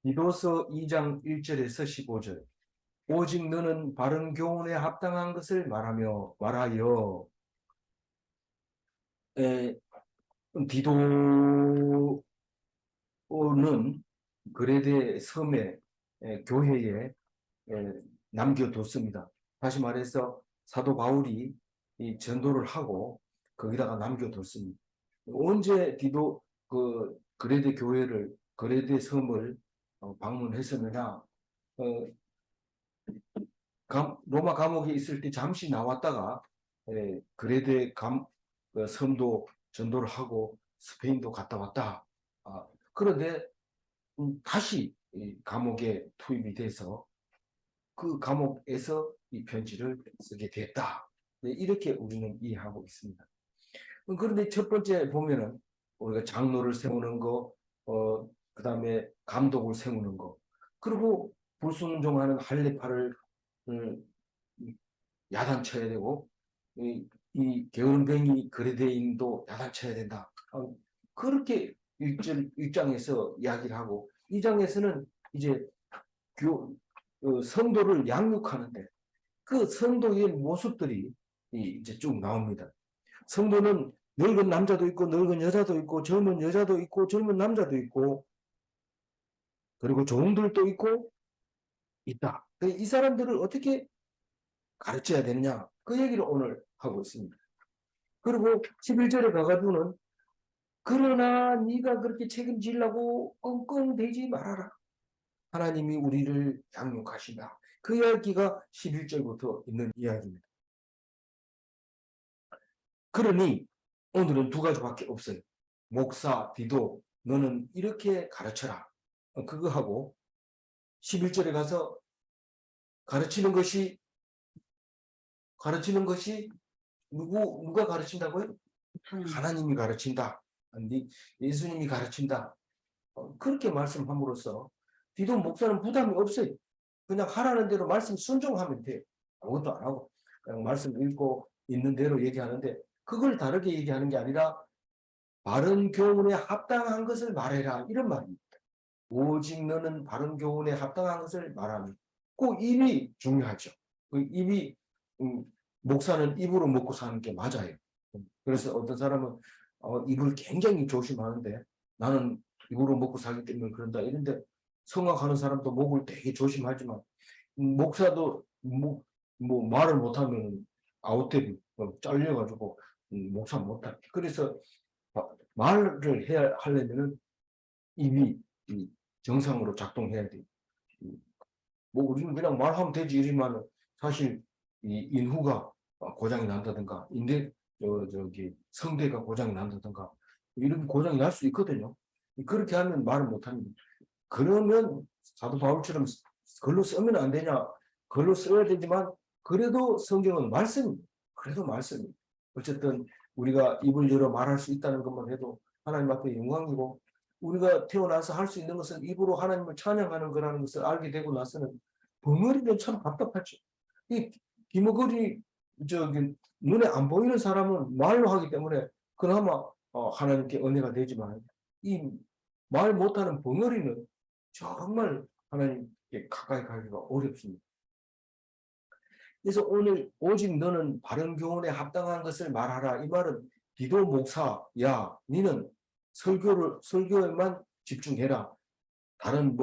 디도서 2장 1절에서 15절. 오직 너는 바른 교훈에 합당한 것을 말하여. 디도는 그레데 섬의 교회에 남겨뒀습니다. 다시 말해서 사도 바울이 이 전도를 하고 거기다가 남겨뒀습니다. 언제 그레데 교회를, 그레데 섬을 방문했었느냐? 로마 감옥에 있을 때 잠시 나왔다가 그레데 섬도 전도를 하고 스페인도 갔다 왔다. 그런데 다시 감옥에 투입이 돼서 그 감옥에서 이 편지를 쓰게 됐다. 이렇게 우리는 이해하고 있습니다. 그런데 첫 번째 보면은 우리가 장로를 세우는 거, 그 다음에 감독을 세우는 거, 그리고 불순종하는 할례파를 야단쳐야 되고, 이 게으름뱅이 그레데인도 야단쳐야 된다. 그렇게 1장에서 이야기를 하고, 2장에서는 이제 성도를 양육하는데 그 성도의 모습들이 이제 쭉 나옵니다. 성도는 늙은 남자도 있고 늙은 여자도 있고 젊은 여자도 있고 젊은 남자도 있고 그리고 종들도 있고 있다. 이 사람들을 어떻게 가르쳐야 되느냐, 그 얘기를 오늘 하고 있습니다. 그리고 11절에 가가지고는 그러나 네가 그렇게 책임지려고 엉뚱대지 말아라. 하나님이 우리를 양육하신다. 그 이야기가 11절부터 있는 이야기입니다. 그러니 오늘은 두 가지밖에 없어요. 목사 디도 너는 이렇게 가르쳐라. 그거 하고 11절에 가서 가르치는 것이 누가 가르친다고요? 하나님이 가르친다. 예수님이 가르친다. 그렇게 말씀함으로써 디도 목사는 부담이 없어요. 그냥 하라는 대로 말씀 순종하면 돼요. 아무것도 안 하고 그냥 말씀 읽고 있는 대로 얘기하는데, 그걸 다르게 얘기하는 게 아니라 바른 교훈에 합당한 것을 말해라, 이런 말입니다. 오직 너는 바른 교훈에 합당한 것을 말하는, 그 입이 중요하죠. 그 입이 목사는 입으로 먹고 사는 게 맞아요. 그래서 어떤 사람은 입을 굉장히 조심하는데 나는 입으로 먹고 살기 때문에 그런다 이런데, 성악하는 사람도 목을 되게 조심하지만 목사도 뭐 말을 못하면 아웃되고 잘려가지고 목사 못하게. 그래서 말을 해야 하려면은 입이 정상으로 작동해야 돼요. 뭐 우리는 그냥 말하면 되지 이러면 사실 이 인후가 고장이 난다든가 성대가 고장이 난다든가 이런 고장이 날 수 있거든요. 그렇게 하면 말을 못합니다. 그러면 사도 바울처럼 글로 쓰면 안 되냐? 글로 써야 되지만 그래도 성경은 말씀입니다. 그래도 말씀입니다. 어쨌든 우리가 입을 열어 말할 수 있다는 것만 해도 하나님 앞에 영광이고, 우리가 태어나서 할 수 있는 것은 입으로 하나님을 찬양하는 거라는 것을 알게 되고 나서는 벙어리는 참 답답하죠. 이 기머거리 눈에 안 보이는 사람은 말로 하기 때문에 그나마 하나님께 은혜가 되지만, 이 말 못하는 벙어리는 정말 하나님께 가까이 가기가 어렵습니다. 그래서 오늘 오직 너는 바른 교훈에 합당한 것을 말하라, 이 말은 디도 목사, 야 니는 설교에만 집중해라. 다른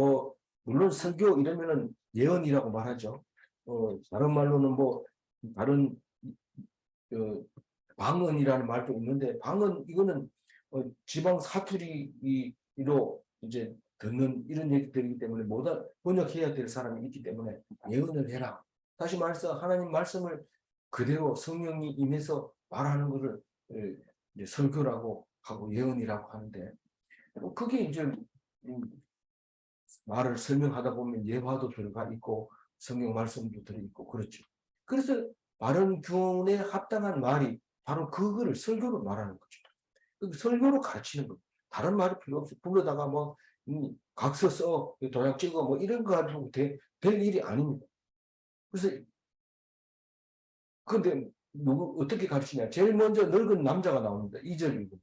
물론 설교 이러면은 예언이라고 말하죠. 다른 말로는 다른 방언이라는 말도 있는데, 방언 이거는 지방 사투리로 이제 듣는 이런 얘기들이기 때문에 번역해야 될 사람이 있기 때문에 예언을 해라. 다시 말해서 하나님 말씀을 그대로 성령이 임해서 말하는 것을 이제 설교라고 하고 예언이라고 하는데, 그게 이제 말을 설명하다 보면 예화도 들어가 있고 성경 말씀도 들어있고 그렇죠. 그래서 바른 교훈에 합당한 말이 바로 그거를 설교로 말하는 거죠. 설교로 가르치는 거예요. 다른 말이 필요 없어요. 불러다가 각서 써, 도장 찍어 이런 거 가지고 될 일이 아닙니다. 그래서 근데 어떻게 가르치냐? 제일 먼저 늙은 남자가 나옵니다. 2절 읽고.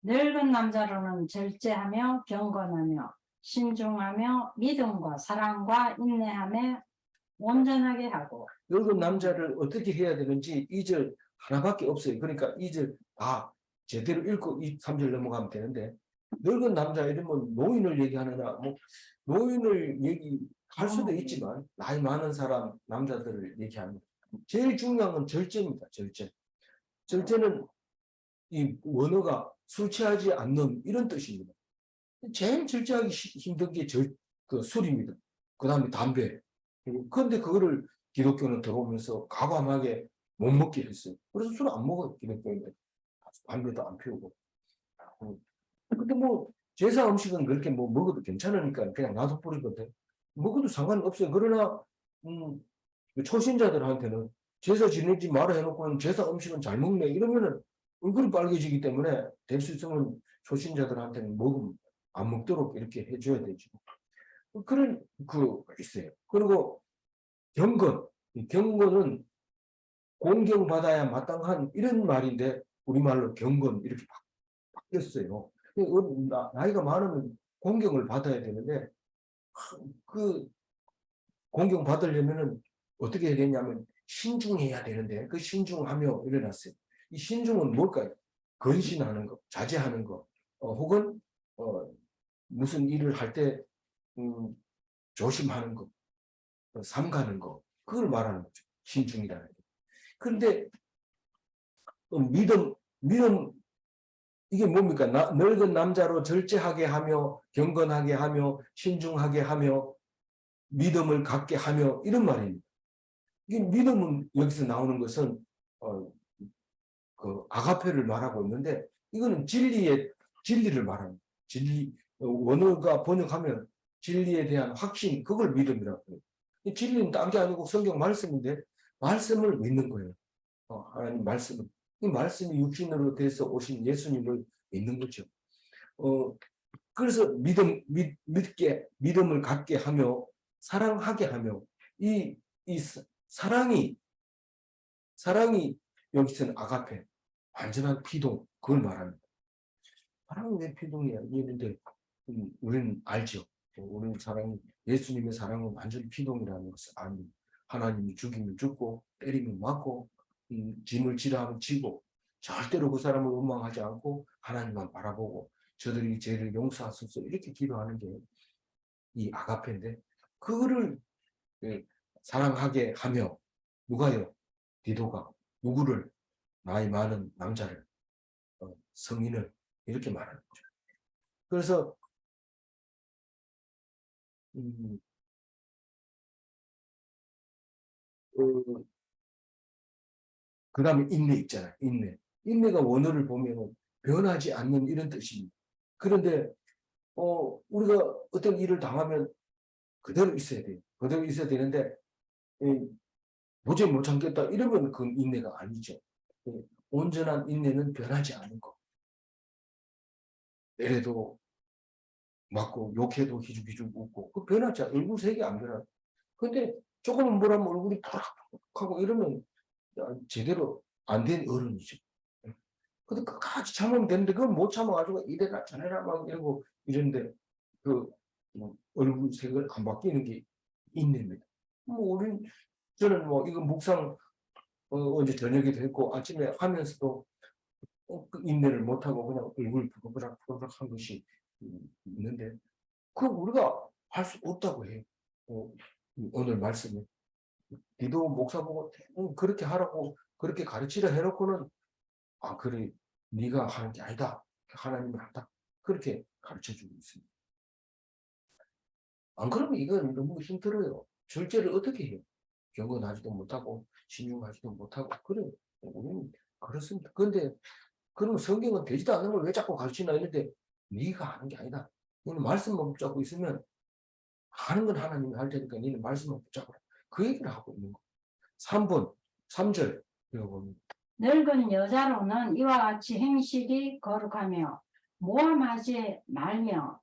늙은 남자로는 절제하며 경건하며 신중하며 믿음과 사랑과 인내함에 온전하게 하고. 늙은 남자를 어떻게 해야 되는지 2절 하나밖에 없어요. 그러니까 2절 다 제대로 읽고 3절 넘어가면 되는데, 늙은 남자 이러면 노인을 얘기하느냐, 뭐 노인을 얘기할 수도 있지만 나이 많은 사람 남자들을 얘기합니다. 제일 중요한 건 절제입니다. 절제. 절제는 이 원어가 술 취하지 않는 이런 뜻입니다. 제일 절제하기 힘든 게 술입니다. 그 다음에 담배. 그런데 그거를 기독교는 들어오면서 과감하게 못 먹게 했어요. 그래서 술 안 먹어요. 기독교인들. 담배도 안 피우고. 근데 뭐 제사 음식은 그렇게 뭐 먹어도 괜찮으니까 그냥 놔둬 버리거든. 먹어도 상관없어요. 그러나 초신자들한테는 제사 지내지 마라 해놓고는 제사 음식은 잘 먹네 이러면은 얼굴이 빨개지기 때문에 될 수 있으면 초신자들한테는 안 먹도록 이렇게 해줘야 되죠. 그런 있어요. 그리고 경건. 경건은 공경받아야 마땅한 이런 말인데 우리말로 경건 이렇게 바뀌었어요. 나이가 많으면 공경을 받아야 되는데 그 공경 받으려면은 어떻게 해야 되냐면 신중해야 되는데 그 신중하며 일어났어요. 이 신중은 뭘까요? 근신하는 거, 자제하는 거, 혹은 무슨 일을 할 때 조심하는 거, 삼가는 거, 그걸 말하는 거죠. 신중이라는 게. 그런데 믿음 이게 뭡니까? 늙은 남자로 절제하게 하며 경건하게 하며 신중하게 하며 믿음을 갖게 하며 이런 말입니다. 이게 믿음은 여기서 나오는 것은 그 아가페를 말하고 있는데 이거는 진리를 말합니다. 원어가 번역하면 진리에 대한 확신, 그걸 믿음이라고 해요. 이 진리는 딴 게 아니고 성경 말씀인데 말씀을 믿는 거예요. 하나님 말씀을. 이 말씀이 육신으로 돼서 오신 예수님을 믿는 거죠. 그래서 믿음을 갖게 하며 사랑하게 하며 이 사랑이 여기서는 아가페, 완전한 피동, 그걸 말합니다. 사랑은 왜 피동이야? 이랬는데 우리는 알죠. 우리는 예수님의 사랑은 완전 피동이라는 것을 압니다. 하나님이 죽이면 죽고 때리면 맞고 짐을 지라 하면 지고 절대로 그 사람을 원망하지 않고 하나님만 바라보고 저들이 죄를 용서하소서 이렇게 기도하는 게 이 아가페인데, 그거를 사랑하게 하며 누가요? 디도가 누구를? 나이 많은 남자를, 성인을 이렇게 말하는 거죠. 그래서 그 다음에 인내 있잖아요. 인내가 원어를 보면 변하지 않는 이런 뜻입니다. 그런데 우리가 어떤 일을 당하면 그대로 있어야 돼요. 그대로 있어야 되는데 도저히 못 참겠다 이러면 그건 인내가 아니죠. 온전한 인내는 변하지 않는 거. 때려도 맞고 욕해도 희죽희죽 웃고 그 변하지 않아. 얼굴 색이 안 변하. 근데 조금은 뭐라면 얼굴이 푸락하고 이러면 제대로 안 된 어른이죠. 근데 끝까지 참으면 되는데 그걸 못 참아가지고 이래라 저래라 막 이러고 이런데 얼굴 색을 안 바뀌는 게 인내입니다. 저는 이거 묵상 언제 저녁에 됐고 아침에 하면서도 그 인내를 못하고 그냥 얼굴 부글부글 한 것이 있는데 그 우리가 할 수 없다고 해요. 오늘 말씀에 디도 목사 보고 그렇게 하라고 그렇게 가르치려 해놓고는 그래 네가 하는 게 아니다. 하나님이 한다. 그렇게 가르쳐주고 있습니다. 안 그러면 이건 너무 힘들어요. 절제를 어떻게 해요? 경건하지도 못하고 신중하지도 못하고 그래 우리는 그렇습니다. 그런데 그럼 성경은 되지도 않는 걸 왜 자꾸 가르치나 했는데 네가 하는 게 아니다. 너는 말씀만 붙잡고 있으면 하는 건 하나님이 할 테니까 너는 말씀만 붙잡고 그 얘기를 하고 있는 거. 3절 읽어봅니다. 늙은 여자로는 이와 같이 행실이 거룩하며 모함하지 말며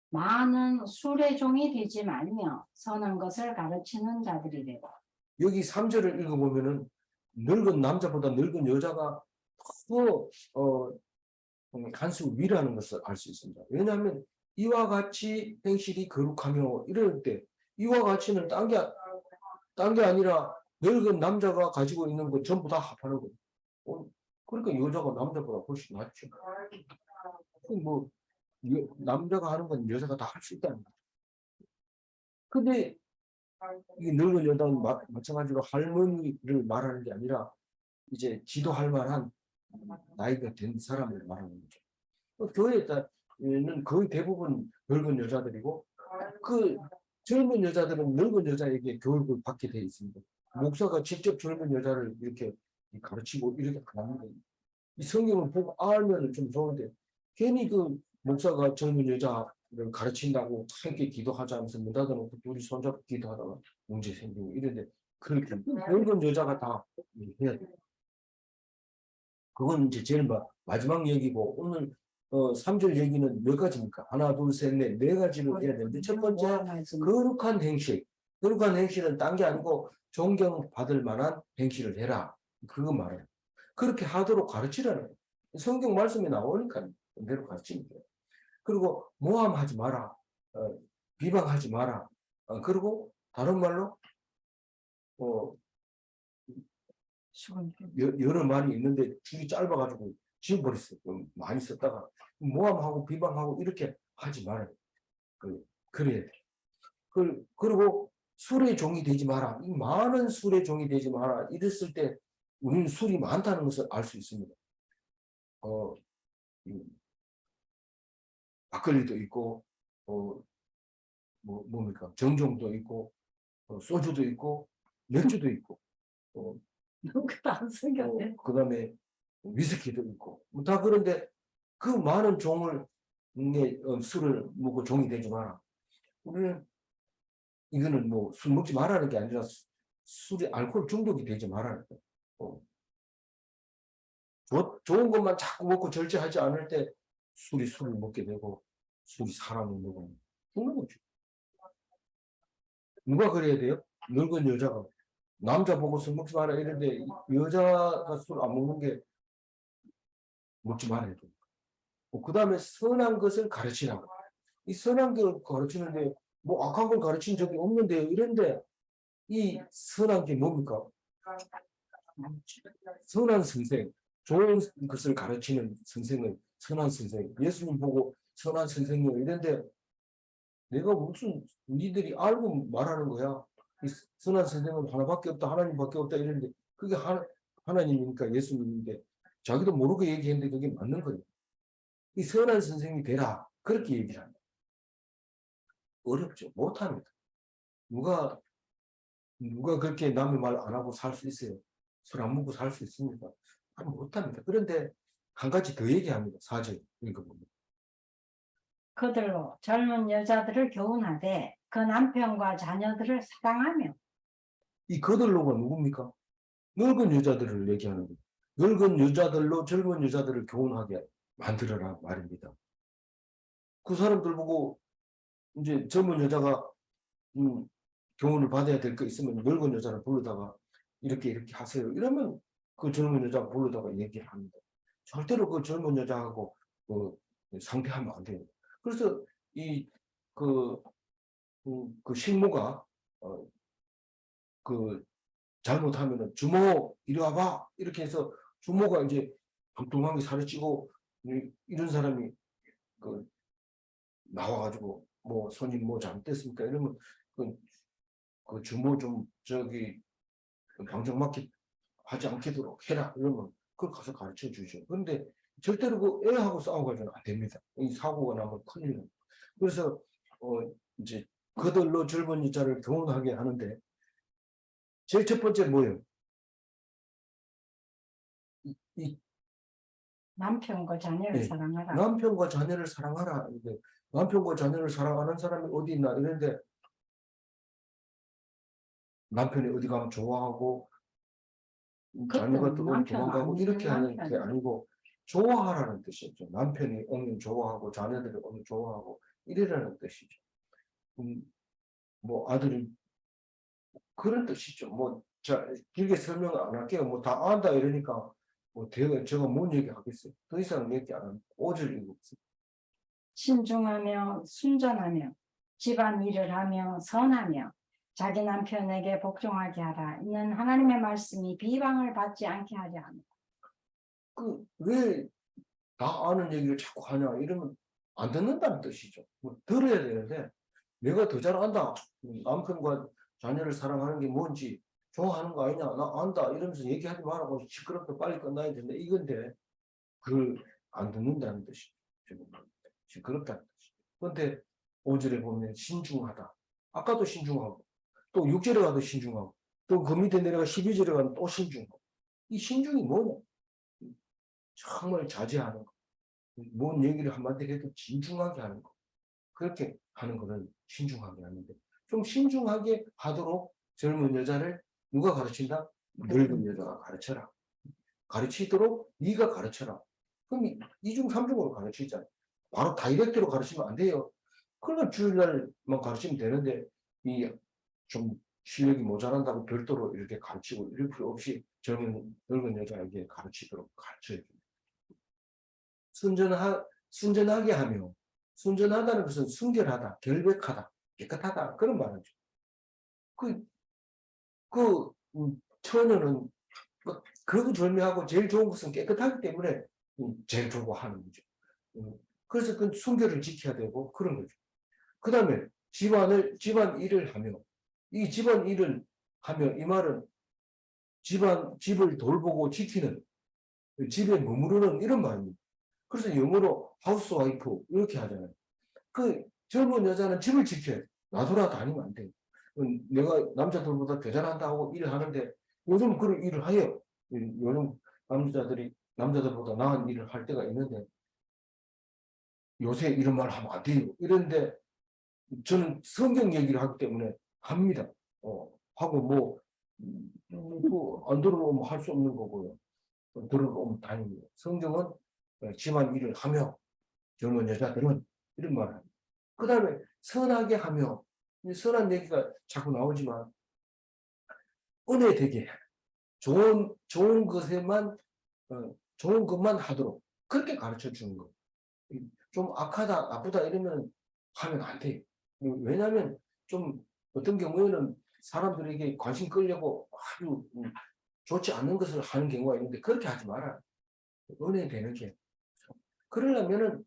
많은 술의 종이 되지 말며 선한 것을 가르치는 자들이 되고. 여기 3절을 읽어보면은 늙은 남자보다 늙은 여자가 더 한수 위라는 것을 알 수 있습니다. 왜냐하면 이와 같이 행실이 거룩하며 이럴 때 이와 같이는 딴 게 아니라 늙은 남자가 가지고 있는 거 전부 다 합하는 거예요. 그러니까 여자가 남자보다 훨씬 낫죠. 뭐 남자가 하는 건 여자가 다 할 수 있다는 거죠. 근데 이 늙은 여자는 마찬가지로 할머니를 말하는 게 아니라 이제 지도할 만한 나이가 된 사람을 말하는 거죠. 교회에는 거의 대부분 늙은 여자들이고 그 젊은 여자들은 늙은 여자에게 교육을 받게 돼 있습니다. 목사가 직접 젊은 여자를 이렇게 가르치고 이렇게 안 합니다. 이 성경을 보고 알면 좀 좋은데 괜히 그 목사가 젊은 여자를 가르친다고 함께 기도하자 하면서 문 닫아놓고 둘이 손잡고 기도하다가 문제 생기고 이런데 그렇게 늙은 여자가 다 해야 돼. 그건 이제 제일 마지막 얘기고 오늘 3절 얘기는 몇 가지입니까? 하나, 둘, 셋, 넷, 네 가지를 해야 되는데 첫 번째 거룩한 행실. 거룩한 행실은 딴 게 아니고 존경받을 만한 행실을 해라. 그거 말해요. 그렇게 하도록 가르치라는 거예요. 성경 말씀에 나오니까 그대로 가르치는 거예요. 그리고 모함하지 마라. 비방하지 마라. 그리고 다른 말로 여러 말이 있는데 줄이 짧아가지고 지워버렸어요. 많이 썼다가 모함하고 비방하고 이렇게 하지 말아요. 그래야 돼. 그리고 술의 종이 되지 마라. 이 많은 술의 종이 되지 마라. 이랬을 때 우리는 술이 많다는 것을 알 수 있습니다. 막걸리도 있고, 뭡니까? 정종도 있고, 소주도 있고, 맥주도 있고, 누구도 안 생겼네. 그다음에 위스키도 있고, 다 그런데 그 많은 종을 술을 먹고 종이 되지 마라. 우리는 이거는 뭐 술 먹지 말라는 게 아니라 술이 알코올 중독이 되지 말라는 거예요. 좋은 것만 자꾸 먹고 절제하지 않을 때 술을 먹게 되고 술이 사람을 먹으면 죽는 거죠. 누가 그래야 돼요? 늙은 여자가 남자 보고 술 먹지 마라 이런데 여자가 술 안 먹는 게 먹지 말아야 돼요. 그 다음에 선한 것을 가르치라고. 이 선한 걸 가르치는데 뭐 악한 걸 가르친 적이 없는데 이런데 이 선한 게 뭡니까? 선한 선생, 좋은 것을 가르치는 선생은 선한 선생. 예수님 보고 선한 선생이요 이런데 내가 무슨 니들이 알고 말하는 거야. 이 선한 선생은 하나밖에 없다, 하나님밖에 없다 이랬는데 그게 하나님이니까 예수님인데 자기도 모르게 얘기했는데 그게 맞는 거예요. 이 선한 선생이 되라 그렇게 얘기를 합니다. 어렵죠. 못합니다. 누가 그렇게 남의 말 안 하고 살 수 있어요? 술 안 먹고 살 수 있습니까? 못합니다. 그런데 한 가지 더 얘기합니다. 4절 읽어보면. 그들로 젊은 여자들을 교훈하되 그 남편과 자녀들을 사랑하며. 이 그들로가 누굽니까? 늙은 여자들을 얘기하는 거예요. 늙은 여자들로 젊은 여자들을 교훈하게 만들어라 말입니다. 그 사람들 보고 이제 젊은 여자가 교훈을 받아야 될 거 있으면 늙은 여자를 부르다가 이렇게 하세요. 이러면 그 젊은 여자 부르다가 얘기를 합니다. 절대로 그 젊은 여자하고 상대하면 안 돼요. 그래서 그 식모가 잘못하면은 주모 이리 와봐 이렇게 해서 주모가 이제 뚱뚱하게 살을 찌고 이런 사람이 나와가지고 뭐 손님 뭐 잘못됐습니까 이러면 그 주모 좀 방정맞게 하지 않도록 해라 이러면 그걸 가서 가르쳐 주죠. 그런데 절대로 그 애하고 싸워가지고는 안 됩니다. 이 사고가 나면 큰일 납니다. 그래서 이제 그들로 젊은 여자를 교훈하게 하는데 제일 첫 번째 뭐예요? 남편과 자녀를 네. 사랑하라. 남편과 자녀를 사랑하라. 남편과 자녀를 사랑하는 사람이 어디 있나 이런데 남편이 어디 가면 좋아하고 자녀가 또 어디 도망가고 이렇게 하는 게 아니고 좋아하라는 뜻이죠. 남편이 오면 좋아하고 자녀들이 오면 좋아하고 이래라는 뜻이죠. 뭐 아들이 그런 뜻이죠. 뭐 길게 설명을 안 할게요. 뭐 다 안다 이러니까 뭐 제가 뭔 얘기 하겠어요. 더 이상 얘기 안 합니다. 5절 읽어보세요. 신중하며 순전하며 집안 일을 하며 선하며 자기 남편에게 복종하게 하라. 이는 하나님의 말씀이 비방을 받지 않게 하려 합니다. 왜 다 아는 얘기를 자꾸 하냐 이러면 안 듣는다는 뜻이죠. 뭐 들어야 되는데 내가 더 잘 안다. 남편과 자녀를 사랑하는 게 뭔지 좋아하는 거 아니냐. 나 안다. 이러면서 얘기하지 말라고 시끄럽게 빨리 끝나야 되는데 이건데 그걸 안 듣는다는 뜻이죠. 시끄럽다는 뜻이죠. 그런데 5절에 보면 신중하다. 아까도 신중하고 또 6절에 가도 신중하고 또 그 밑에 내려가 12절에 가면 또 신중하고 이 신중이 뭐냐? 정말 자제하는 거. 뭔 얘기를 한마디 해도 진중하게 하는 거. 그렇게 하는 거는 신중하게 하는데 좀 신중하게 하도록 젊은 여자를 누가 가르친다? 늙은 여자가 가르쳐라. 가르치도록 네가 가르쳐라. 그럼 이중 삼중으로 가르치잖아요. 바로 다이렉트로 가르치면 안 돼요. 그러면 주일날만 가르치면 되는데 이 좀 실력이 모자란다고 별도로 이렇게 가르치고 이럴 필요 없이 늙은 여자에게 가르치도록 가르쳐야 됩니다. 순전하게 하며 순전하다는 것은 순결하다, 결백하다, 깨끗하다 그런 말이죠. 처녀는 거두절미하고 제일 좋은 것은 깨끗하기 때문에 제일 좋고 하는 거죠. 그래서 그 순결을 지켜야 되고 그런 거죠. 그 다음에 집안 일을 하며 이 집안 일을 하며 이 말은 집을 돌보고 지키는 집에 머무르는 이런 말입니다. 그래서 영어로 하우스와이프 이렇게 하잖아요. 그 젊은 여자는 집을 지켜야 돼. 놔두라 다니면 안 돼. 내가 남자들보다 더 잘한다고 일을 하는데 요즘 그런 일을 해요. 요즘 남자들보다 나은 일을 할 때가 있는데 요새 이런 말 하면 안 돼요. 이런데 저는 성경 얘기를 하기 때문에 합니다. 하고 안 들어오면 할 수 없는 거고요. 들어오면 다닙니다. 성경은 집안 일을 하며 젊은 여자들은 이런 말을 합니다. 그 다음에 선하게 하며 선한 얘기가 자꾸 나오지만 은혜 되게 좋은 것만 하도록 그렇게 가르쳐 주는 거. 좀 악하다 나쁘다 이러면 하면 안 돼요. 왜냐하면 좀 어떤 경우에는 사람들에게 관심 끌려고 아주 좋지 않는 것을 하는 경우가 있는데 그렇게 하지 마라. 은혜 되는 게. 그러려면은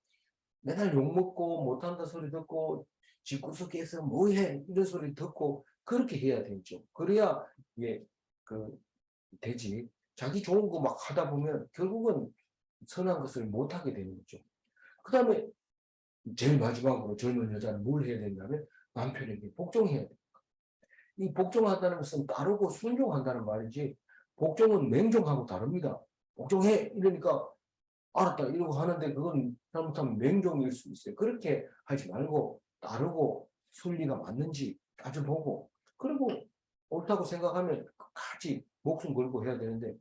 맨날 욕먹고 못한다 소리 듣고 집구석에서 뭐해 이런 소리 듣고 그렇게 해야 되죠. 그래야 되지. 자기 좋은 거 막 하다 보면 결국은 선한 것을 못하게 되는 거죠. 그 다음에 제일 마지막으로 젊은 여자는 뭘 해야 된다면 남편에게 복종해야 됩니다. 이 복종한다는 것은 따르고 순종한다는 말이지 복종은 맹종하고 다릅니다. 복종해 이러니까 알았다 이러고 하는데 그건 잘못하면 맹종일 수 있어요. 그렇게 하지 말고 따르고 순리가 맞는지 따져보고 그리고 옳다고 생각하면 끝까지 목숨 걸고 해야 되는데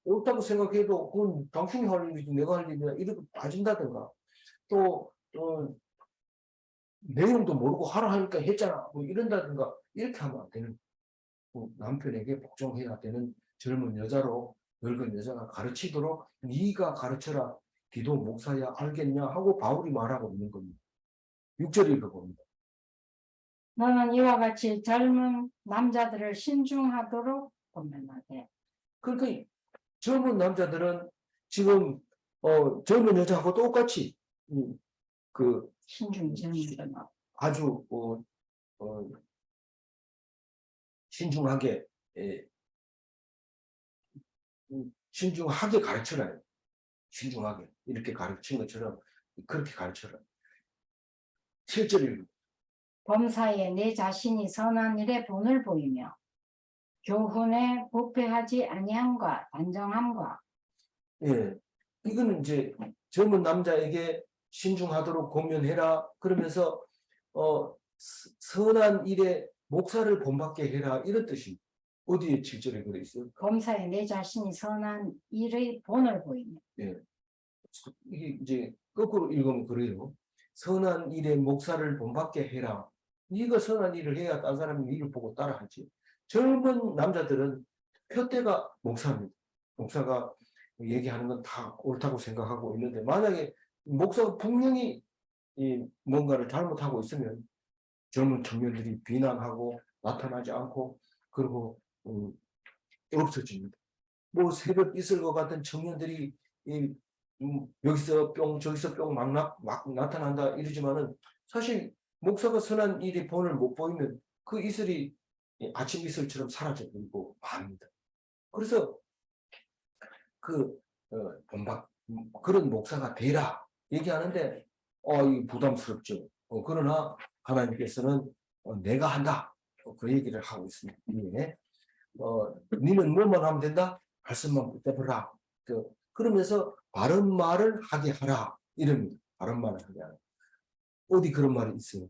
옳다고 생각해도 그건 당신이 할 일이지 내가 할 일이야 이렇게 빠진다든가 또 내용도 모르고 하라 하니까 했잖아 뭐 이런다든가 이렇게 하면 안 되는 남편에게 복종해야 되는 젊은 여자로 늙은 여자가 가르치도록 네가 가르쳐라 기도 목사야 알겠냐 하고 바울이 말하고 있는 겁니다. 6절 읽어봅니다. 너는 이와 같이 젊은 남자들을 신중하도록 권면하되. 그러니까 젊은 남자들은 지금 젊은 여자하고 똑같이 아주 신중하게 가르쳐라. 신중하게 이렇게 가르친 것처럼 그렇게 가르쳐라. 7절 범사에 내 자신이 선한 일에 본을 보이며 교훈에 부패하지 아니함과 단정함과. 예, 이거는 이제 젊은 남자에게 신중하도록 권면해라. 그러면서 선한 일에 목사를 본받게 해라 이런 뜻입니다. 어디에 7절에 그래 있어요? 범사에 내 자신이 선한 일의 본을 보이며. 예, 이게 이제 거꾸로 읽으면 그래요. 선한 일에 목사를 본받게 해라. 네가 선한 일을 해야 다른 사람이 일을 보고 따라하지. 젊은 남자들은 표대가 목사입니다. 목사가 얘기하는 건 다 옳다고 생각하고 있는데 만약에 목사가 분명히 이 뭔가를 잘못하고 있으면 젊은 청년들이 비난하고 나타나지 않고 그리고 없어집니다. 뭐 새벽 이슬 것 같은 청년들이 여기서 뿅 저기서 뿅 막 나타난다 이러지만은 사실 목사가 선한 일이 본을 못 보이면 그 이슬이 아침 이슬처럼 사라져 버리고 맙니다. 그래서 그 본박 그런 목사가 되라 얘기하는데 이 부담스럽죠. 그러나 하나님께서는 내가 한다. 그 얘기를 하고 있습니다. 예. 니는 뭐만 하면 된다? 말씀만 붙잡으라. 그러면서 바른 말을 하게 하라. 이럽니다. 바른 말을 하게 하라. 어디 그런 말이 있어요?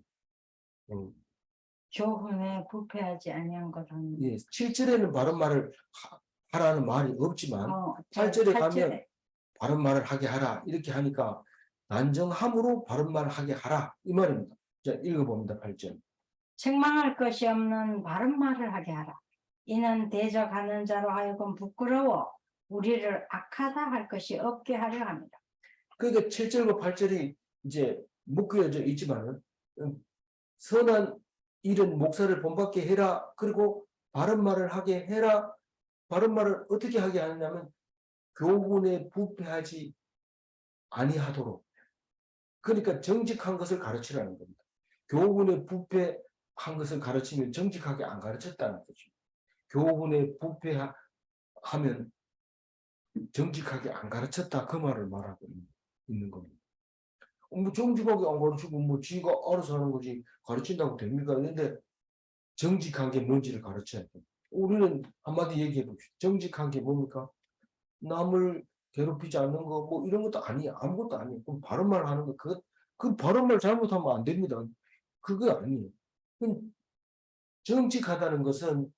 교훈에 부패하지 아니한 것은 예, 7절에는 바른 말을 하라는 말이 없지만 8절에 가면 바른 말을 하게 하라. 이렇게 하니까 단정함으로 바른 말을 하게 하라. 이 말입니다. 자, 읽어봅니다. 8절. 책망할 것이 없는 바른 말을 하게 하라. 이는 대적하는 자로 하여금 부끄러워 우리를 악하다 할 것이 없게 하려 합니다. 그러니까 7절과 8절이 이제 묶여져 있지만 선한 일은 목사를 본받게 해라. 그리고 바른 말을 하게 해라. 바른 말을 어떻게 하게 하냐면 교훈에 부패하지 아니하도록. 그러니까 정직한 것을 가르치라는 겁니다. 교훈에 부패한 것을 가르치면 정직하게 안 가르쳤다는 거죠. 교훈에 부패하면 정직하게 안 가르쳤다 그 말을 말하고 있는 겁니다. 뭐 정직하게 안 가르치고 뭐 지가 알아서 하는 거지 가르친다고 됩니까? 그런데 정직한 게 뭔지를 가르쳐야 돼요. 우리는 한마디 얘기해 봅시다. 정직한 게 뭡니까? 남을 괴롭히지 않는 거 뭐 이런 것도 아니에요. 아무것도 아니에요. 그럼 바른 말 하는 거 그 바른 말 잘못하면 안 됩니다. 그게 아니에요. 정직하다는 것은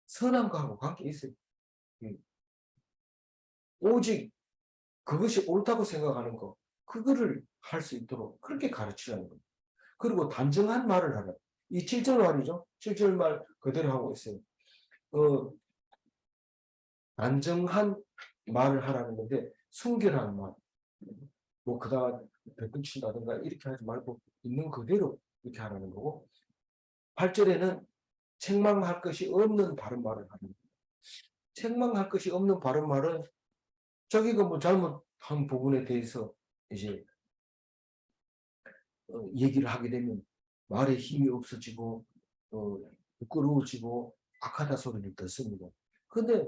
선한 거하고 관계 있어요. 오직 그것이 옳다고 생각하는 거 그거를 할 수 있도록 그렇게 가르치라는 겁니다. 그리고 단정한 말을 하라. 이 7절 말이죠. 7절 말 그대로 하고 있어요. 단정한 말을 하라는 건데 순결한 말. 뭐 그다가 배끝친다든가 이렇게 하지 말고 있는 그대로 이렇게 하라는 거고 8절에는 책망할 것이 없는 바른 말을 하는 거예요. 책망할 것이 없는 바른 말은 자기가 뭐 잘못한 부분에 대해서 이제 얘기를 하게 되면 말에 힘이 없어지고 부끄러워지고 악하다 소리를 듣습니다. 근데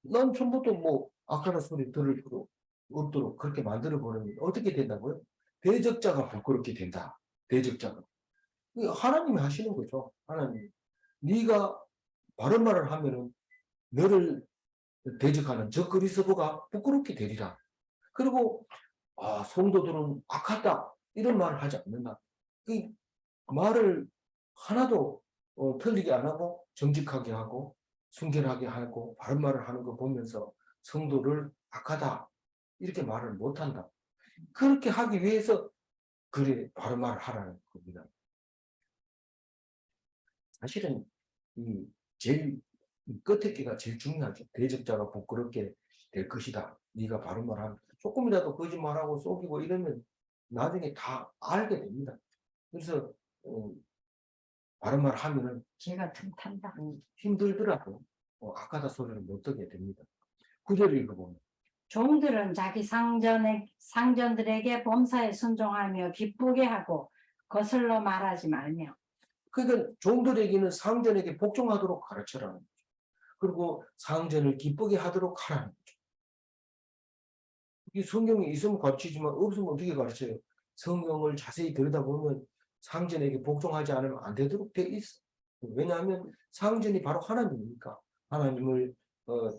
난 처음부터 뭐 악하다 소리 들을 필요 없도록 그렇게 만들어 버리면 어떻게 된다고요? 대적자가 부끄럽게 된다. 대적자가. 하나님이 하시는 거죠. 하나님. 네가 바른 말을 하면은 너를 대적하는 저 그리스도가 부끄럽게 되리라. 그리고 성도들은 악하다 이런 말을 하지 않는다. 그 말을 하나도 틀리게 안 하고 정직하게 하고 순결하게 하고 바른 말을 하는 거 보면서 성도를 악하다 이렇게 말을 못한다. 그렇게 하기 위해서 그래 바른 말을 하라는 겁니다. 사실은 이 제일 끝에 게가 제일 중요하죠. 대적자가 부끄럽게 될 것이다. 네가 바른 말하면 조금이라도 거짓말하고 속이고 이러면 나중에 다 알게 됩니다. 그래서 바른 말 하면은 기가 좀 탄다. 힘들더라도 악하다 소리를 못 듣게 됩니다. 9절 읽어보면 종들은 자기 상전들에게 범사에 순종하며 기쁘게 하고 거슬러 말하지 말며. 그러니까 종들에게는 상전에게 복종하도록 가르쳐라는 거죠. 그리고 상전을 기쁘게 하도록 하라는 거죠. 이 성경에 있으면 가르치지만 없으면 어떻게 가르쳐요? 성경을 자세히 들여다보면 상전에게 복종하지 않으면 안 되도록 되어 있어. 왜냐하면 상전이 바로 하나님이니까 하나님을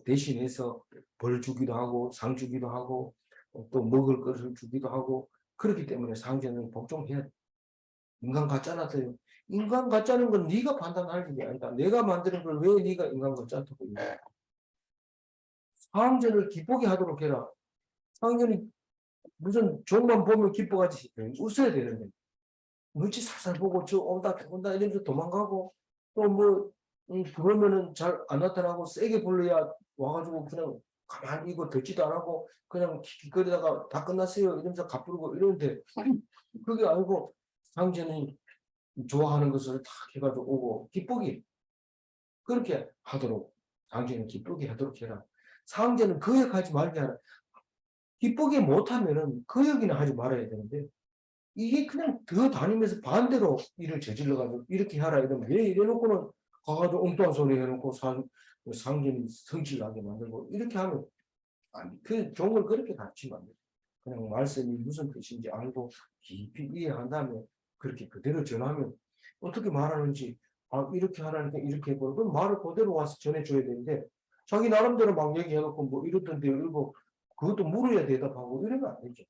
대신해서 벌 주기도 하고 상 주기도 하고 또 먹을 것을 주기도 하고 그렇기 때문에 상전은 복종해야 돼. 인간 같잖아요. 인간 같자는 건 네가 판단할 일이 아니다. 내가 만드는 걸 왜 네가 인간 같자고 그래. 상전을 기쁘게 하도록 해라. 상전이 무슨 종만 보면 기뻐하지 웃어야 되는데 눈치 살살 보고 저 온다 이러면서 도망가고 또 뭐 부르면은 잘 안 나타나고 세게 불러야 와가지고 그냥 가만히 이거 듣지도 안 하고 그냥 킥킥거리다가 다 끝났어요 이러면서 갚부르고 이러는데 그게 아니고 상제는 좋아하는 것을 다 해가지고 오고 기쁘게 그렇게 하도록 상제는 기쁘게 하도록 해라. 상제는 그 역하지 말게 하라. 기쁘게 못하면은 그 역이나 하지 말아야 되는데 이게 그냥 더 다니면서 반대로 일을 저질러가지고 이렇게 하라 이러면 왜 이래놓고는 가가지고 엉뚱한 소리 해놓고 상제는 성질 나게 만들고 이렇게 하면 아니 그 종을 그렇게 가르치면 안 돼. 그냥 말씀이 무슨 뜻인지 알고 깊이 이해한 다음에 그렇게 그대로 전하면 어떻게 말하는지 이렇게 하라니까 이렇게 해버려. 그럼 말을 그대로 와서 전해줘야 되는데 자기 나름대로 막 얘기해놓고 뭐 이렇던데 이러고 그것도 물어야 대답하고 이러면 안 되죠.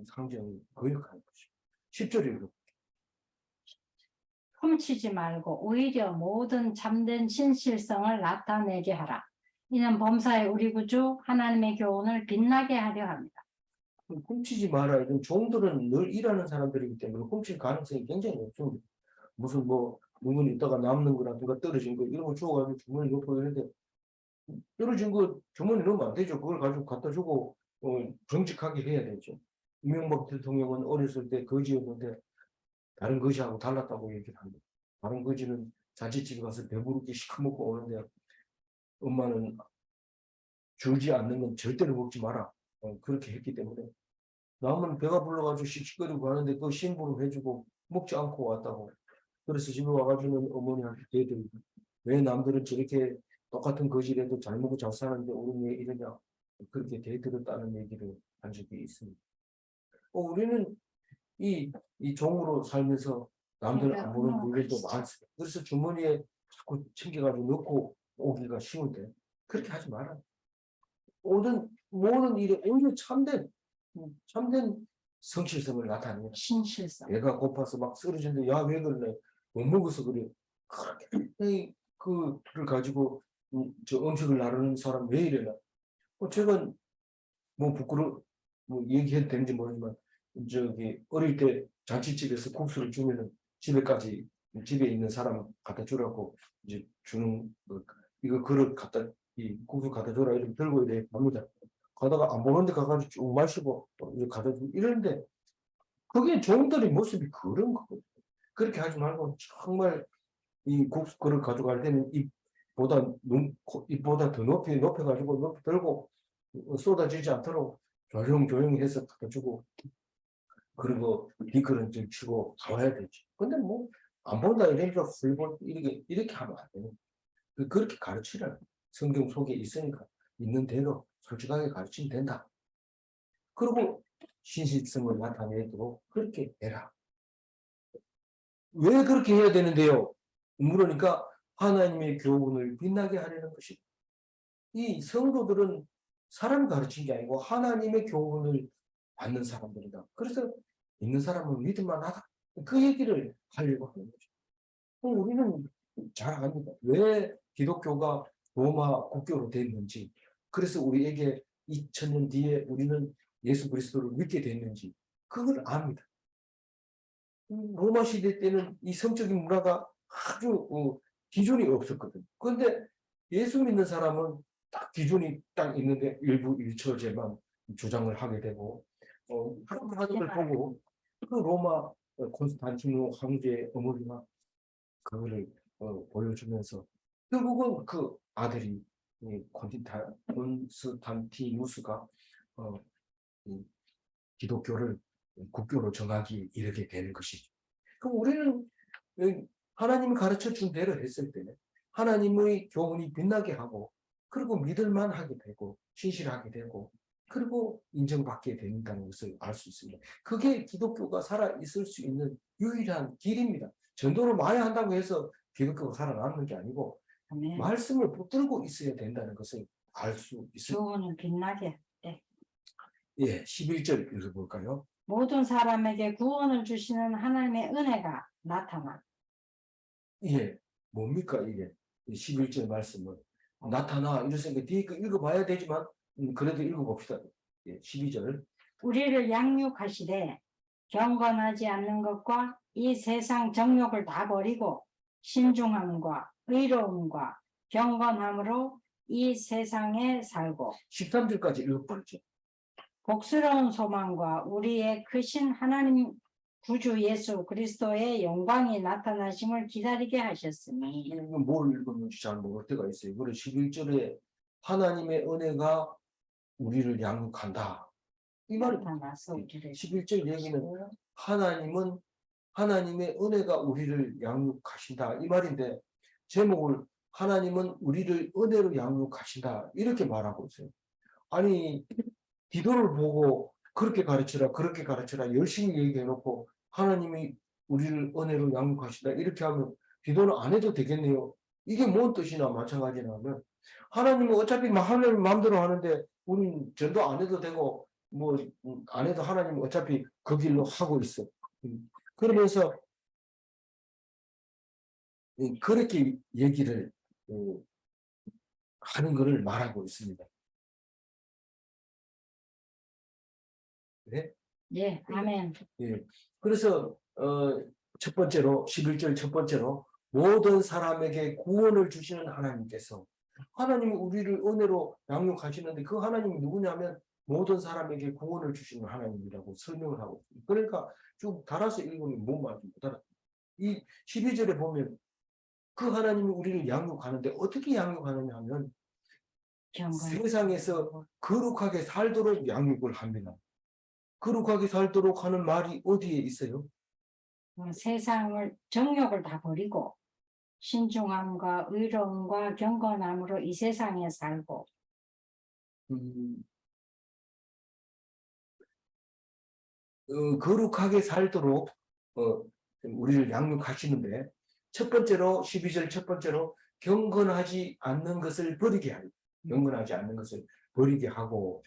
상정이 거역하는 것이죠. 10절에 이렇게 훔치지 말고 오히려 모든 참된 신실성을 나타내게 하라. 이는 범사의 우리 구주 하나님의 교훈을 빛나게 하려 합니다. 훔치지 마라. 이런 종들은 늘 일하는 사람들이기 때문에 훔칠 가능성이 굉장히 높습니다. 무슨 뭐 물건 있다가 남는 거나 누가 떨어진 거 이런 거 주워가지고 주머니 넣고 이런데 떨어진 거 주머니 넣으면 안 되죠. 그걸 가지고 갖다 주고 정직하게 해야 되죠. 이명박 대통령은 어렸을 때 거지였는데 다른 거지하고 달랐다고 얘기를 합니다. 다른 거지는 자취집에 가서 배부르게 시커멓고 오는데 엄마는 줄지 않는 건 절대로 먹지 마라. 그렇게 했기 때문에 남은 배가 불러가지고 씩씩거리고 하는데 그 심부름 해주고 먹지 않고 왔다고. 그래서 집에 와가지고는 어머니한테 얘기해요. 왜 남들은 저렇게 똑같은 거지라도 잘 먹고 잘 사는데 우리는 왜 이러냐. 그렇게 대들었다는 얘기를 한 적이 있습니다. 우리는 이 종으로 살면서 남들 안 보는 물건도 많습니다. 그래서 주머니에 자꾸 챙겨가지고 넣고 오기가 쉬운데 그렇게 하지 마라. 모든 일에 오히려 참된 성실성을 나타내는 신실성. 배가 고파서 막 쓰러지는데 야 왜 그래 못 먹어서 그래 그렇게 그를 가지고 저 음식을 나르는 사람 왜 이래나 제가 뭐 뭐 얘기해도 되는지 모르지만 저기 어릴 때 잔치집에서 국수를 주면은 집에 있는 사람 갖다 주라고 이제 주는 이거 그릇 갖다 이 국수 갖다 줘라 이렇게 들고 이래 갑니다. 가다가 안 보는데 가가지고 쭉 마시고 이제 갖다 주고 이러는데 그게 종들의 모습이 그런 거거든요. 그렇게 하지 말고 정말 이 국수 그릇 가져갈 때는 입보다 더 높여가지고 높이 들고 쏟아지지 않도록 조용히 해서 갖다 주고 그리고 뒷걸음 좀 치고 가야 되지. 근데 뭐 안 본다 이러면서 훌벌 이렇게 하면 안 되는 그렇게 가르치라. 성경 속에 있으니까 있는 대로 솔직하게 가르치면 된다. 그리고 신실성을 나타내도록 그렇게 해라. 왜 그렇게 해야 되는데요? 물으니까 하나님의 교훈을 빛나게 하려는 것이 이 성도들은 사람 가르친 게 아니고 하나님의 교훈을 받는 사람들이다. 그래서 있는 사람은 믿을만 하다. 그 얘기를 하려고 하는 거죠. 우리는 잘 압니다. 왜 기독교가 로마 국교로 됐는지, 그래서 우리에게 2000년 뒤에 우리는 예수 그리스도를 믿게 됐는지, 그걸 압니다. 로마 시대 때는 이 성적인 문화가 아주 기준이 없었거든요. 그런데 예수 믿는 사람은 딱 기준이 딱 있는데 일부 일처제만 주장을 하게 되고 하는 걸 보고 그 로마 콘스탄티누 황제의 어머니가 그거를 보여주면서 결국은 그 아들이 콘스탄티누스가 기독교를 국교로 정하기 이르게 되는 것이죠. 그럼 우리는 하나님이 가르쳐 준 대로 했을 때 하나님의 교훈이 빛나게 하고 그리고 믿을만 하게 되고 신실하게 되고 그리고 인정받게 된다는 것을 알 수 있습니다. 그게 기독교가 살아있을 수 있는 유일한 길입니다. 전도를 많이 한다고 해서 기독교가 살아남는 게 아니고 아멘. 말씀을 붙들고 있어야 된다는 것을 알 수 있습니다. 교훈을 빛나게. 예, 11절 읽어볼까요? 모든 사람에게 구원을 주시는 하나님의 은혜가 나타나. 예, 뭡니까 이게 11절 말씀은 나타나 이랬으니까 뒤에 거 읽어봐야 되지만 그래도 읽어봅시다. 예, 12절 우리를 양육하시되 경건하지 않는 것과 이 세상 정욕을 다 버리고 신중함과 의로움과 경건함으로 이 세상에 살고 13절까지 읽어버리죠. 복스러운 소망과 우리의 크신 하나님 구주 예수 그리스도의 영광이 나타나심을 기다리게 하셨으니 이거 뭘 읽었는지 잘 모를 때가 있어요. 그래 11절에 하나님의 은혜가 우리를 양육한다. 이 말이 나타나서 우리를 11절 얘기는 하나님은 하나님의 은혜가 우리를 양육하신다. 이 말인데 제목을 하나님은 우리를 은혜로 양육하신다. 이렇게 말하고 있어요. 아니 기도를 보고 그렇게 가르치라 그렇게 가르치라 열심히 얘기해놓고 하나님이 우리를 은혜로 양육하신다. 이렇게 하면 기도는 안 해도 되겠네요. 이게 뭔 뜻이나 마찬가지냐면 하나님은 어차피 하나님 마음대로 하는데 우리는 전도 안 해도 되고 뭐 안 해도 하나님은 어차피 그 길로 하고 있어. 그러면서 그렇게 얘기를 하는 것을 말하고 있습니다. 네? 예, 아멘. 예. 그래서 첫 번째로 11절 첫 번째로 모든 사람에게 구원을 주시는 하나님께서 하나님이 우리를 은혜로 양육하시는데 그 하나님이 누구냐면 모든 사람에게 구원을 주시는 하나님이라고 설명을 하고 있습니다. 그러니까 쭉 달아서 읽으면 뭔 말인지 못 알아. 이 12절에 보면 그 하나님이 우리를 양육하는데 어떻게 양육하느냐 하면 세상에서 거룩하게 살도록 양육을 합니다. 거룩하게 살도록 하는 말이 어디에 있어요? 세상을 정욕을 다 버리고 신중함과 의로움과 경건함으로 이 세상에 살고 거룩하게 살도록 우리를 양육하시는데 첫 번째로 12절 첫 번째로 경건하지 않는 것을 버리게 하고 경건하지 않는 것을 버리게 하고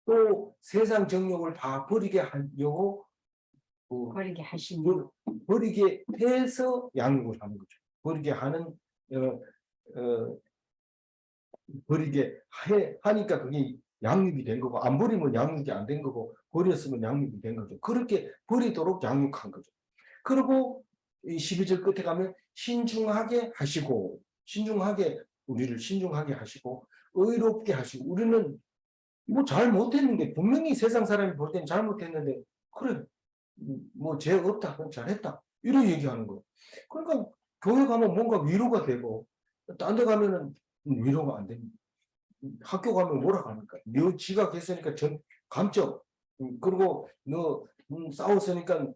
또 세상 정욕을 다 버리게 하려고 버리게 하시니 버리게 해서 양육을 하는 거죠. 버리게 하는 버리게 하니까 그게 양육이 된 거고 안 버리면 양육이 안 된 거고 버렸으면 양육이 된 거죠. 그렇게 버리도록 양육한 거죠. 그리고 이 12절 끝에 가면 신중하게 하시고 신중하게 우리를 신중하게 하시고 의롭게 하시고 우리는 뭐 잘못했는데 분명히 세상 사람이 볼 때는 잘못했는데 그래 뭐 죄 없다 그럼 잘했다 이런 얘기하는 거예요. 그러니까 교회 가면 뭔가 위로가 되고 딴 데 가면은 위로가 안 됩니다. 학교 가면 뭐라 합니까? 너 지각 했으니까 전 감점 그리고 너 싸웠으니까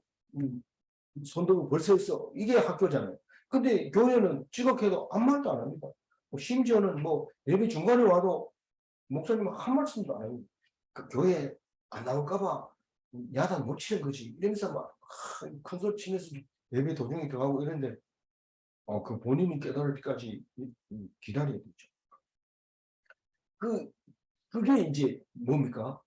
손들고 벌써 있어 이게 학교잖아요. 근데 교회는 지각해도 아무 말도 안 합니다. 심지어는 뭐 예배 중간에 와도 목사님 한 말씀도 안 해요. 그 교회 안 나올까봐 야단 못 치는 거지. 이러면서 막 큰 소리 치면서 예배 도중에 들어가고 이런데 그 본인이 깨달을 때까지 기다려야 되죠. 그게 이제 뭡니까?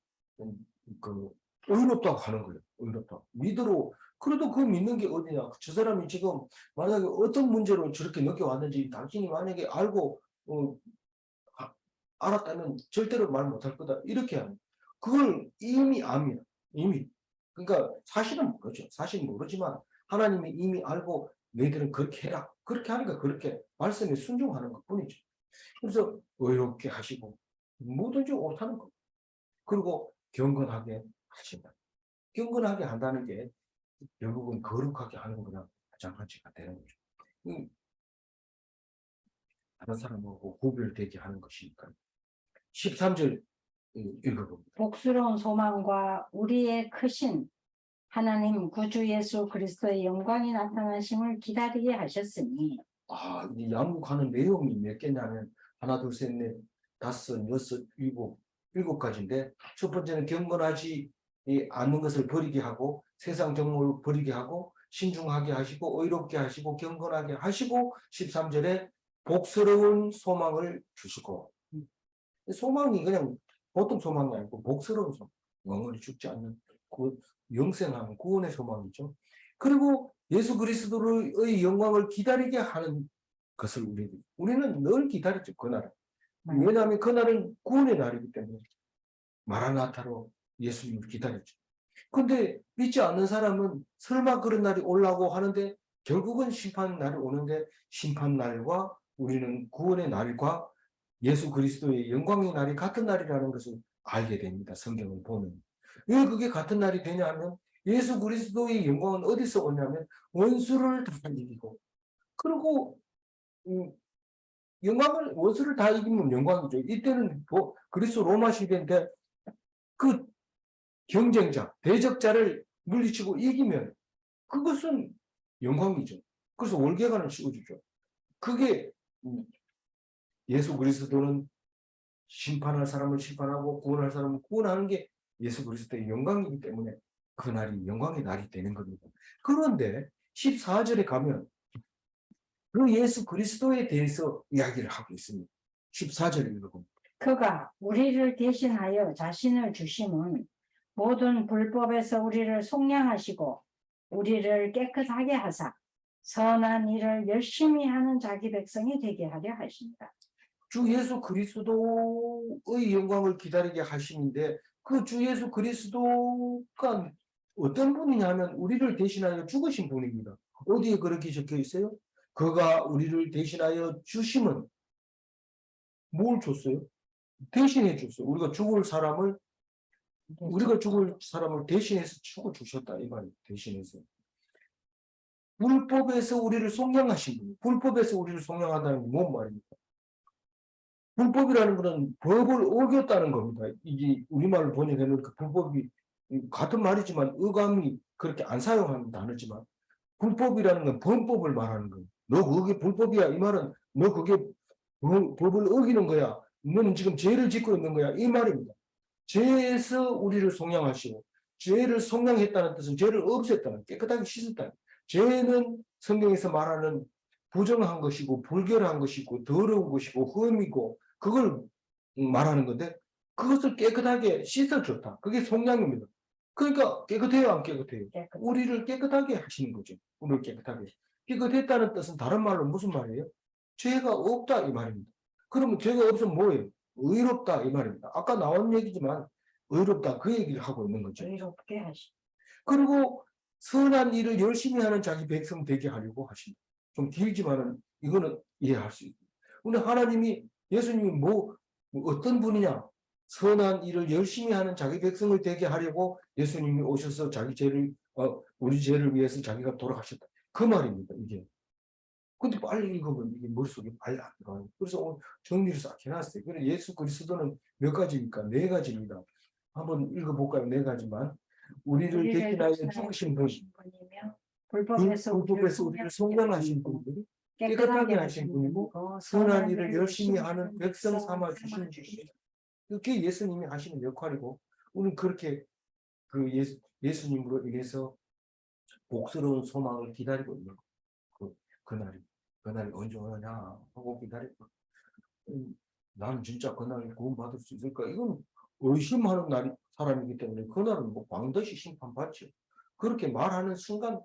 그 의롭다고 하는 거예요. 의롭다. 믿으로 그래도 그 믿는 게 어디냐? 저 사람이 지금 만약에 어떤 문제로 저렇게 느껴왔는지 당신이 만약에 알고 알았다면 절대로 말 못할 거다. 이렇게 하는. 그걸 이미 압니다. 이미. 그러니까 사실은 모르죠. 사실은 모르지만 하나님이 이미 알고 너희들은 그렇게 해라. 그렇게 하니까 그렇게 말씀에 순종하는 것 뿐이죠. 그래서 의롭게 하시고 뭐든지 옳다는 거. 그리고 경건하게 하신다. 경건하게 한다는 게 결국은 거룩하게 하는 거랑 마찬가지가 되는 거죠. 다른 사람하고 구별되게 하는 것이니까. 13절 읽어봅니다. 복스러운 소망과 우리의 크신 하나님 구주 예수 그리스도의 영광이 나타나심을 기다리게 하셨으니 이 양육하는 내용이 몇 개냐면 하나, 둘, 셋, 넷, 다섯, 여섯, 일곱 가지인데 첫 번째는 경건하지 않는 것을 버리게 하고 세상 정욕을 버리게 하고 신중하게 하시고 의롭게 하시고 경건하게 하시고 13절에 복스러운 소망을 주시고 소망이 그냥 보통 소망이 아니고 복스러운 소망 영원히 죽지 않는 그 영생하는 구원의 소망이죠. 그리고 예수 그리스도의 영광을 기다리게 하는 것을 우리는 늘 기다리죠. 그날을. 왜냐하면 그날은 구원의 날이기 때문에 마라나타로 예수님을 기다렸죠. 근데 믿지 않는 사람은 설마 그런 날이 올라고 하는데 결국은 심판 날이 오는데 심판 날과 우리는 구원의 날과 예수 그리스도의 영광의 날이 같은 날이라는 것을 알게 됩니다. 성경을 보면. 왜 그게 같은 날이 되냐 하면 예수 그리스도의 영광은 어디서 오냐면 원수를 다 이기고 그리고 영광을 원수를 다 이기면 영광이죠. 이때는 그리스도 로마 시대인데 그 경쟁자, 대적자를 물리치고 이기면 그것은 영광이죠. 그래서 월계관을 씌워주죠. 그게 예수 그리스도는 심판할 사람을 심판하고 구원할 사람을 구원하는 게 예수 그리스도의 영광이기 때문에 그 날이 영광의 날이 되는 겁니다. 그런데 14절에 가면 그 예수 그리스도에 대해서 이야기를 하고 있습니다. 14절을 읽어봅니다. 그가 우리를 대신하여 자신을 주심은 모든 불법에서 우리를 속량하시고 우리를 깨끗하게 하사 선한 일을 열심히 하는 자기 백성이 되게 하려 하십니다. 주 예수 그리스도의 영광을 기다리게 하시는데 그 주 예수 그리스도가 어떤 분이냐면 우리를 대신하여 죽으신 분입니다. 어디에 그렇게 적혀 있어요? 그가 우리를 대신하여 주심은 뭘 줬어요? 대신해 줬어요. 우리가 죽을 사람을 대신해서 죽어주셨다 이 말이에요. 대신해서. 불법에서 우리를 속량하신 분. 불법에서 우리를 속량한다는 게 뭔 말입니까? 불법이라는 것은 법을 어겼다는 겁니다. 이게 우리말로 번역하면 그 불법이 같은 말이지만 어감이 그렇게 안 사용하는 단어지만 불법이라는 건 범법을 말하는 거예요. 너 그게 불법이야. 이 말은 너 그게 법을 어기는 거야. 너는 지금 죄를 짓고 있는 거야. 이 말입니다. 죄에서 우리를 속량하시고 죄를 속량했다는 뜻은 죄를 없앴다는 깨끗하게 씻었다는 죄는 성경에서 말하는 부정한 것이고 불결한 것이고 더러운 것이고 흠이고 그걸 말하는 건데 그것을 깨끗하게 씻어줬다. 그게 속량입니다. 그러니까 깨끗해요, 안 깨끗해요? 우리를 깨끗하게 하시는 거죠. 우리를 깨끗하게. 깨끗했다는 뜻은 다른 말로 무슨 말이에요? 죄가 없다 이 말입니다. 그러면 죄가 없으면 뭐예요? 의롭다 이 말입니다. 아까 나온 얘기지만 의롭다 그 얘기를 하고 있는 거죠. 의롭게 하시. 그리고 선한 일을 열심히 하는 자기 백성 되게 하려고 하십니다. 좀 길지만은 이거는 이해할 수 있고. 근데 하나님이 예수님이 어떤 분이냐? 선한 일을 열심히 하는 자기 백성을 되게 하려고 예수님이 오셔서 우리 죄를 위해서 자기가 돌아가셨다. 그 말입니다. 이게. 근데 빨리 읽으면 이게 머릿속에 빨리 안 들어가요. 그래서 오늘 정리를 싹 해놨어요. 그래서 예수 그리스도는 몇 가지입니까? 4가지입니다. 한번 읽어볼까요? 4가지만. 우리를 대신하여 죽으신 분, 불법에서 우리를 속량하신 분들이 깨끗하게 하신 분이고 선한 일을 열심히 하는 백성 삼아 주신 분이 그게 예수님이 하시는 역할이고 우리는 그렇게 그 예수님으로 인해서 복스러운 소망을 기다리고 있는 거. 그날이 언제 오느냐 하고 기다리고 나는 진짜 그날 구원받을 수 있을까? 이건 의심하는 사람이기 때문에 그날은 뭐 반드시 심판받죠. 그렇게 말하는 순간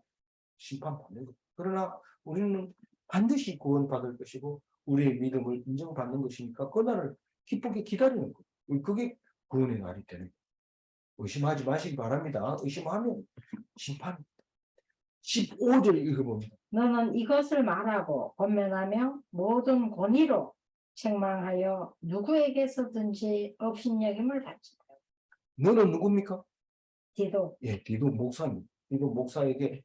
심판받는 것. 그러나 우리는 반드시 구원받을 것이고 우리의 믿음을 인정받는 것이니까 그날을 기쁘게 기다리는 것. 그게 구원의 날이 되는 것. 의심하지 마시기 바랍니다. 의심하면 심판입니다. 15절 읽어봅니다. 너는 이것을 말하고 권면하며 모든 권위로 책망하여 누구에게서든지 업신여김을 받지다. 너는 누굽니까? 디도. 예, 디도 목사입니다. 디도 목사에게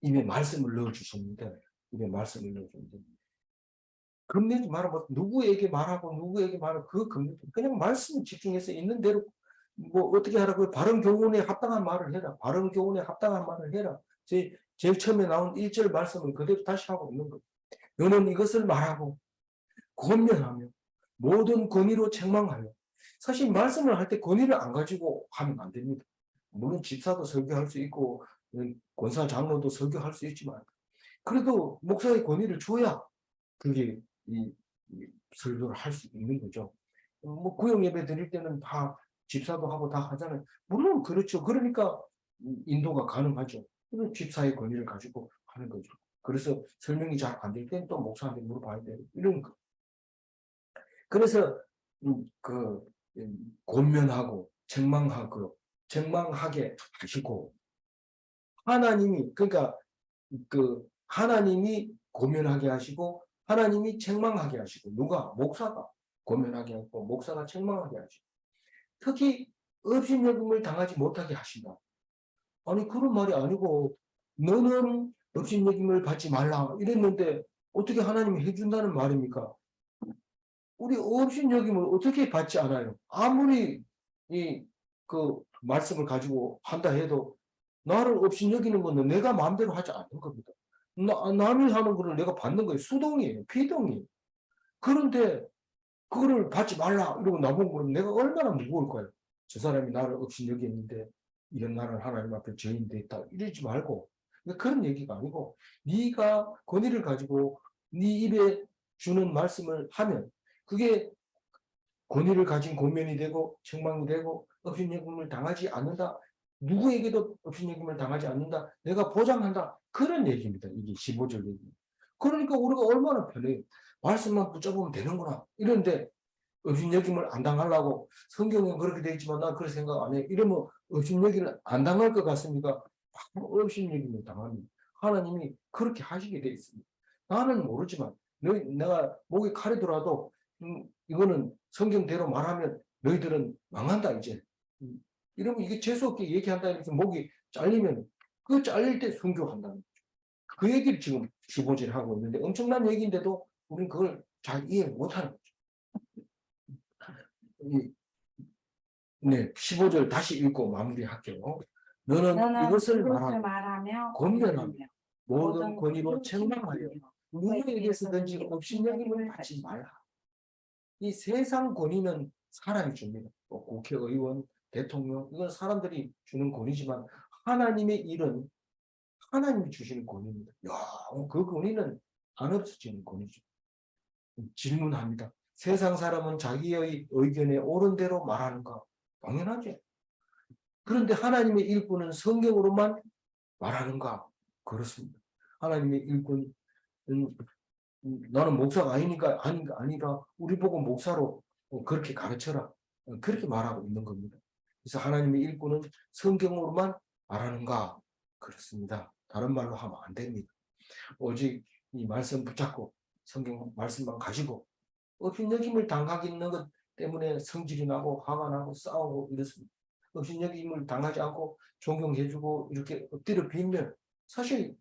입에 말씀을 넣어주십니다. 입에 말씀을 넣어줍니다. 겁내지 말아봐. 누구에게 말하고 누구에게 말하고 그냥 말씀에 집중해서 있는 대로 뭐 어떻게 하라고요? 바른 교훈에 합당한 말을 해라. 바른 교훈에 합당한 말을 해라. 제일 처음에 나온 1절 말씀을 그대로 다시 하고 있는 거예요. 너는 이것을 말하고 권면하며 모든 권위로 책망하여. 사실 말씀을 할 때 권위를 안 가지고 하면 안 됩니다. 물론 집사도 설교할 수 있고 권사 장로도 설교할 수 있지만 그래도 목사의 권위를 줘야 그게 이 설교를 할 수 있는 거죠. 뭐 구역 예배 드릴 때는 다 집사도 하고 다 하잖아요. 물론 그렇죠. 그러니까 인도가 가능하죠. 그래서 집사의 권위를 가지고 하는 거죠. 그래서 설명이 잘 안 될 때는 또 목사한테 물어봐야 되고 이런 거. 그래서 권면하고 책망하게 하시고 하나님이 그러니까 하나님이 권면하게 하시고 하나님이 책망하게 하시고 누가 목사가 고면하게 하고 목사가 책망하게 하죠. 특히 업신여김을 당하지 못하게 하신다. 아니 그런 말이 아니고 너는 업신여김을 받지 말라 이랬는데 어떻게 하나님이 해준다는 말입니까? 우리 업신여김을 어떻게 받지 않아요? 아무리 그 말씀을 가지고 한다 해도 나를 업신여기는 건 내가 마음대로 하지 않는 겁니다. 남이 하는 거를 내가 받는 거예요. 수동이에요. 피동이에요. 그런데 그거를 받지 말라 이러고 나보고 그러면 내가 얼마나 무거울까요? 저 사람이 나를 업신여겼는데 이런 나는 하나님 앞에 죄인 됐다 이러지 말고 그런 얘기가 아니고 네가 권위를 가지고 네 입에 주는 말씀을 하면 그게 권위를 가진 권면이 되고 책망이 되고 업신여김을 당하지 않는다. 누구에게도 업신여김을 당하지 않는다. 내가 보장한다. 그런 얘기입니다. 이게 15절 얘기. 그러니까 우리가 얼마나 편해요. 말씀만 붙잡으면 되는구나. 이런데 업신여김을 안 당하려고 성경은 그렇게 되어 있지만 난 그렇게 생각 안 해. 이러면 업신여김을 안 당할 것 같습니까? 바로 업신여김을 당합니다. 하나님이 그렇게 하시게 되어 있습니다. 나는 모르지만 내가 목에 칼이 들어와도 이거는 성경대로 말하면 너희들은 망한다 이제. 이러면 이게 재수없게 얘기한다 이렇게 목이 잘리면 그 잘릴 때 순교한다는 거죠. 그 얘기를 지금 15절 하고 있는데 엄청난 얘기인데도 우리는 그걸 잘 이해 못하는 거죠. 네, 15절 다시 읽고 마무리할게요. 너는 이것을 말하며 권면하며 모든 권위로 책망하여 누구에게서든지 업신여김을 받지 말라. 이 세상 권위는 사람이 줍니다. 뭐 국회의원, 대통령 이건 사람들이 주는 권위지만 하나님의 일은 하나님이 주시는 권위입니다. 그 권위는 안 없어지는 권위죠. 질문합니다. 세상 사람은 자기의 의견에 옳은 대로 말하는가? 당연하죠. 그런데 하나님의 일꾼은 성경으로만 말하는가? 그렇습니다. 하나님의 일꾼은 나는 목사가 아니니까 아니라 우리 보고 목사로 그렇게 가르쳐라. 그렇게 말하고 있는 겁니다. 그래서 하나님의 일꾼은 성경으로만 말하는가? 그렇습니다. 다른 말로 하면 안 됩니다. 오직 이 말씀 붙잡고 성경 말씀만 가지고 업신여김을 당하기 있는 것 때문에 성질이 나고 화가 나고 싸우고 이렇습니다. 업신여김을 당하지 않고 존경해주고 이렇게 엎드려 빌면 사실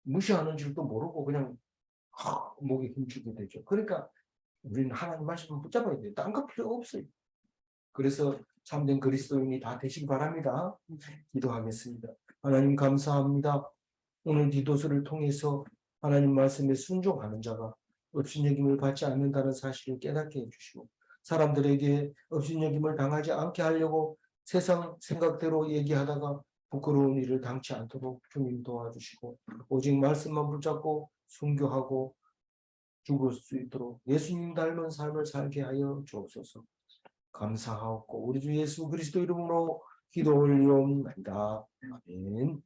무시하는 줄도 모르고 그냥 목에 힘주게 되죠. 그러니까 우리는 하나님 말씀을 붙잡아야 돼요. 딴 거 필요 없어요. 그래서 참된 그리스도인이 다 되시기 바랍니다. 기도하겠습니다. 하나님 감사합니다. 오늘 디도서를 통해서 하나님 말씀에 순종하는 자가 업신여김을 받지 않는다는 사실을 깨닫게 해주시고 사람들에게 업신여김을 당하지 않게 하려고 세상 생각대로 얘기하다가 부끄러운 일을 당치 않도록 주님 도와주시고 오직 말씀만 붙잡고 순교하고 죽을 수 있도록 예수님 닮은 삶을 살게 하여 주옵소서. 감사하옵고 우리 주 예수 그리스도 이름으로 기도 올리옵나이다. 아멘.